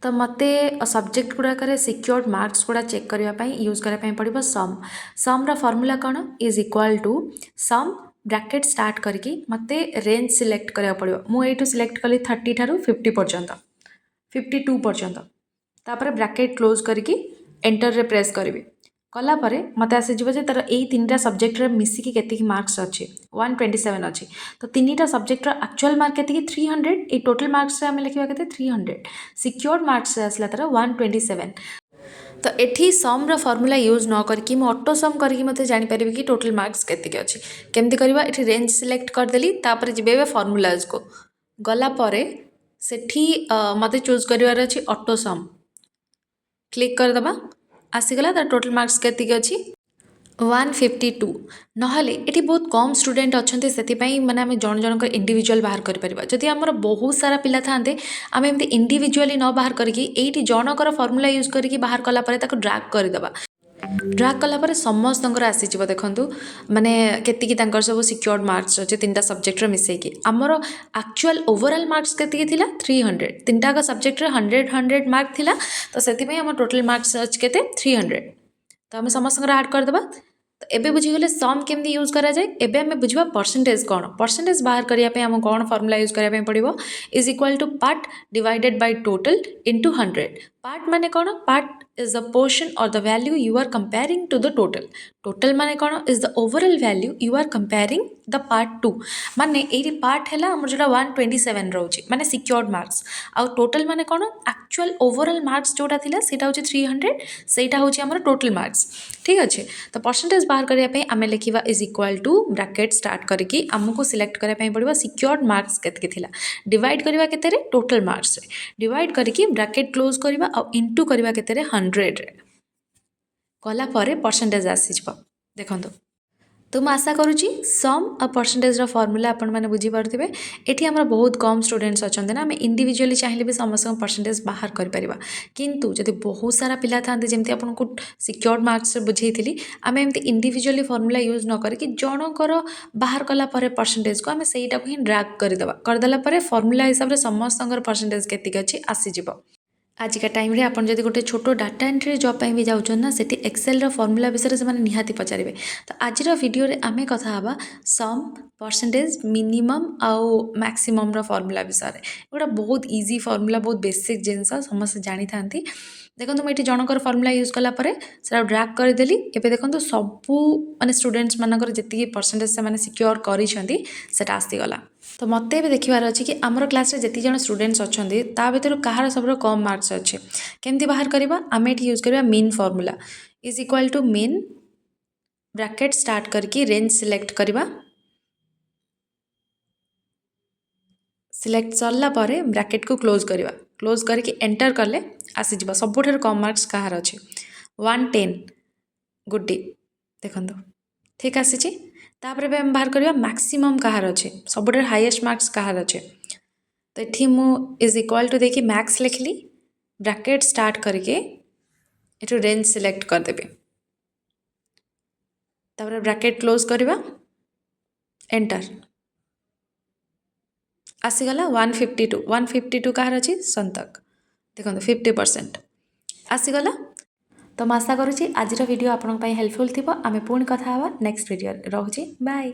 तो मते सब्जेक्ट गुड़ाक सिक्योर्ड मार्क्स गुड़ा चेक करने यूज करने पड़ो सम फॉर्मूला कौन is equal to sum bracket start करके मते रेंज सिलेक्ट करा पड़ो मुझे सिलेक्ट कली 30 ठारू 50 पर्यंत 52 पर्यंत तापर ब्रैकेट क्लोज करके एंटर रे प्रेस करी कलापर मत आसीज तार यही 3टा सब्जेक्ट मिसिकी केतिकी मार्क्स अच्छे 127 अच्छी तो 3टा सब्जेक्टर एक्चुअल मार्क के 300 ये टोटल मार्क्स आम लिखा के 300 सिक्योर्ड मार्क्स आसला तार 127 तो ये सम फॉर्मूला यूज न करके ऑटो सम करके मत जापर कि टोटल मार्क्स केतिकी अच्छी केमती करवा ये रेंज सिलेक्ट करदेली तापर जी फॉर्मूलाज को गलापर सेठी मत चूज करार अच्छी ऑटो सम क्लिक करदे आसीगला तार टोटल मार्क्स केतिकी अच्छी 152 नहले ये बहुत कम स्टूडेंट अच्छा से मैंने आम जन जनक इंडिविजुअल बाहर कर जदि आमर बहुत सारा पिला था आम एमती इंडिविजुअली न बाहर करके जनकर फॉर्मूला यूज करके बाहर कलापर ड्रैग करदे ड्रैग कलापर समस्त आसीज देखूँ माने केतिकी सब सिक्योर्ड मार्क्स अच्छे 3टा सब्जेक्ट मिसेकी आमर एक्चुअल ओवरऑल मार्क्स केतिकी थिला 300 3टा सब्जेक्ट 100 मार्क थिला तो से टोटल मार्क्स अच्छे के 300 तो आम समस्त ऐड करदे तो एबे बुझीगले सम केमती यूज करा जाए एबे आम बुझा परसेंटेज कौन परसेंटेज बाहर करने आम कौन फॉर्मूला यूज करने पड़ो is equal to part divided by total into 100 part माने कौन part is the portion or the value you are comparing to the total माने कौन is the overall value you are comparing the part 2 माने एरी part है आम जो 127 रोचे माने सिक्योर्ड मार्क्स आउ टोटल माने कौन एक्चुअल ओवरऑल मार्क्स जोटा थिला सेटा होची 300 सेटा होची हमर टोटल मार्क्स ठीक अच्छे तो परसेंटेज बाहर करने आम लिखा is equal to bracket start करके आमको सिलेक्ट करने पड़ो सिक्योर्ड मार्क्स केतके थिला डिवाइड करवा केते टोटल मार्क्स डिवाइड करके ब्रैकेट क्लोज करवा आ इंटू करवा केते 100 कलापर परसेंटेज आसीज देखो तो मैं आशा करुँची सम आ परसेंटेज फॉर्मूला आपण मैंने बुझीपारे ये आम बहुत कम स्टूडेंट्स अच्छा ना आम इंडिविजुअली चाहिए भी समस्त परसेंटेज बाहर कर किंतु जब बहुत सारा पिला था जमी आपको सिक्योर्ड मार्क्स बुझे आम एमती इंडिविजुअली फॉर्मूला यूज न करके जनकर बाहर कलापर परसेंटेज को आम सहीटा ही ड्रैग करदेला फॉर्मूला हिसाब से समस्त परसेंटेज केतिक अच्छी आसीज आजिका टाइम रे आपन जदि गोटे छोटो डाटा एंट्री जॉब भी जाउछन ना सेठी एक्सेल रो फॉर्मूला विषय से माने निहाती पचारिबे तो आज वीडियो रे आमे कथा हबा सम परसेंटेज मिनिमम आउ मैक्सिमम रो फॉर्मूला विषय गोटा बहुत इजी फॉर्मूला बहुत बेसिक जिनस समस्त जानी थांती देखो मुझे जनकर फॉर्मूला यूज कलापर से ड्रैग करदेली एबे देखो सबू माने स्टूडेंट्स मानकर जी परसेंटेज से माने सिक्योर करिसेंती सेटा आसीगला तो मत भी देखार अच्छे कि आमर क्लास रे जी जन स्टूडेंट्स अच्छा ता भर कहार सब कम मार्क्स अच्छे केमती बाहर करवा आम ये यूज करवा mean formula is equal to mean bracket start करके रेंज सिलेक्ट करवा सिलेक्ट सरला परे ब्रैकेट को क्लोज करवा क्लोज करके एंटर कले आसीज सबुठ कम मार्क्स कहार अच्छे 110 गुड्डी देखो ठीक आसी तापर भी आम बाहर करवा मैक्सिमम कहार अच्छे सबुठ हाईएस्ट मार्क्स कहार अच्छे तो ये मु इज इक्वाल टू देखिए मैक्स लिखली ब्रैकेट स्टार्ट करके ये रेंज सिलेक्ट करदेवी तापर ब्रैकेट क्लोज करवा एंटर आसीगला 152 कहार अच्छी संतक देखो 50% आसीगला तो मैं आशा करुँची आज वीडियो आपन हेल्पफुल थी आम पुणी कथा नेक्स्ट वीडियो रोचे बाय।